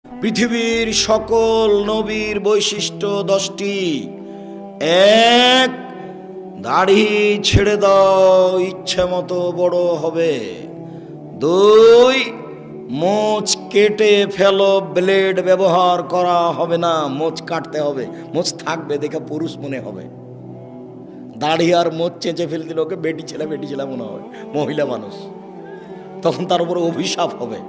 পৃথিবীর সকল নবীর বৈশিষ্ট্য 10টি। এক, দাড়ি ছেড়ে দাও, ইচ্ছে মতো বড় হবে। 2, মোচ কেটে ফেলো, ব্লেড ব্যবহার করা হবে না, মোচ কাটতে হবে, মোচ থাকবে দেখে পুরুষ মনে হবে। দাড়ি আর মোচ চেঁচে ফেলে দিল, ওকে বেটি ছেলে মনে হয়, মহিলা মানুষ, তখন তার উপরে অভিশাপ হবে।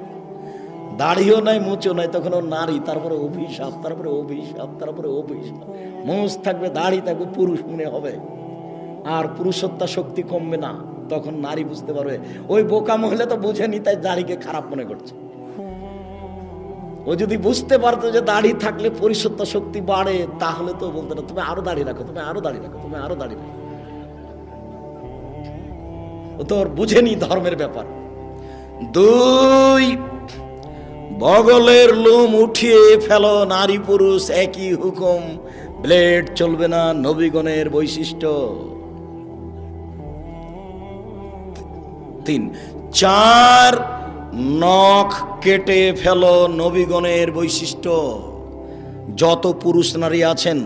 দাড়িও নাই মোচও নাই, তখন ও নারী, তারপরে অভিশাপ, তারপরে অভিশাপ, তারপরে অভিশাপ। মোচ থাকবে, দাড়ি থাকবে, পুরুষ মনে হবে, আর পুরুষত্বা শক্তি কমবে না। তখন নারী বুঝতে পারবে, ওই বোকা মহিলা তো বুঝেনি, তাই দাড়িকে খারাপ মনে করছে। ও যদি বুঝতে পারতো যে দাড়ি থাকলে পুরুষত্বা শক্তি বাড়ে, তাহলে তো বলতো না, তুমি আরো দাড়ি রাখো, তুমি আরো দাড়ি রাখো, তুমি আরো দাড়ি রাখো। ও তো বুঝেনি ধর্মের ব্যাপার। 2, বগলের লোম উঠিয়ে ফেলো, নারী পুরুষ একই হুকুম, ব্লেড চলবে না, নবীগণের বৈশিষ্ট্য। 3, 4, নখ কেটে ফেলো, নবীগণের বৈশিষ্ট্য। যত পুরুষ নারী আছেন,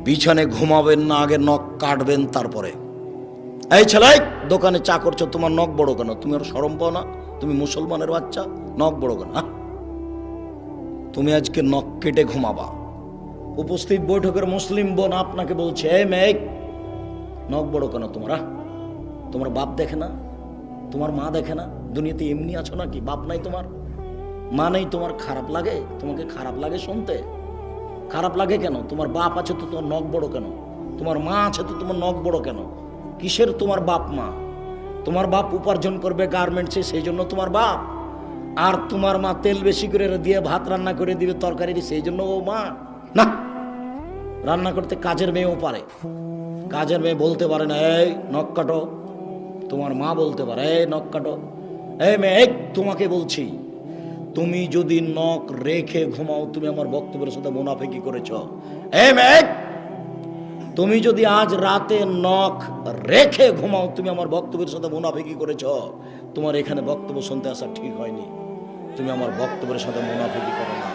বিছানে ঘুমাবেন না, আগে নখ কাটবেন, তারপরে। এই ছেলে, দোকানে চা করছো, তোমার নখ বড় কেন? তুমি আর শরম পাও না? তুমি মুসলমানের বাচ্চা, নখ বড় কেন? তুমি আজকে নখ কেটে ঘুমাবা। উপস্থিত বৈঠকের মুসলিম বোন আপনাকে বলছে, এই মেয়ে, নখ বড় কেন তোমার? তোমার বাপ দেখে না? তোমার মা দেখে না? দুনিয়াতে এমনি আছো নাকি? বাপ নাই তোমার, মা নেই তোমার? খারাপ লাগে? তোমাকে খারাপ লাগে শুনতে? খারাপ লাগে কেন? তোমার বাপ আছে তো তোমার নখ বড় কেন? তোমার মা আছে তো তোমার নখ বড় কেন? কিসের তোমার বাপ মা? তোমার বাপ উপার্জন করবে গার্মেন্টসে, সেই জন্য তোমার বাপ। আর তোমার মা তেল বেশি করে দিয়ে ভাত রান্না করে দিবে, তরকারি, সেই জন্য ও মা না। রান্না করতে কাজের মেয়েও পারে, কাজের মেয়ে বলতে পারে না এই নখ কাটো? তোমার মা বলতে পারে এই নখ কাটো। এই মেয়ে, তোমাকে বলছি, তুমি যদি নখ রেখে ঘুমাও, তুমি আমার বক্তব্যের সাথে মুনাফিকি করেছ। এই মেয়ে, তুমি যদি আজ রাতে নখ রেখে ঘুমাও, তুমি আমার বক্তব্যের সাথে মুনাফিকি করেছ। তোমার এখানে বক্তব্য শুনতে আসা ঠিক হয়নি, তুমি আমার বক্তব্যের সাথে মুনাফিকি করো না।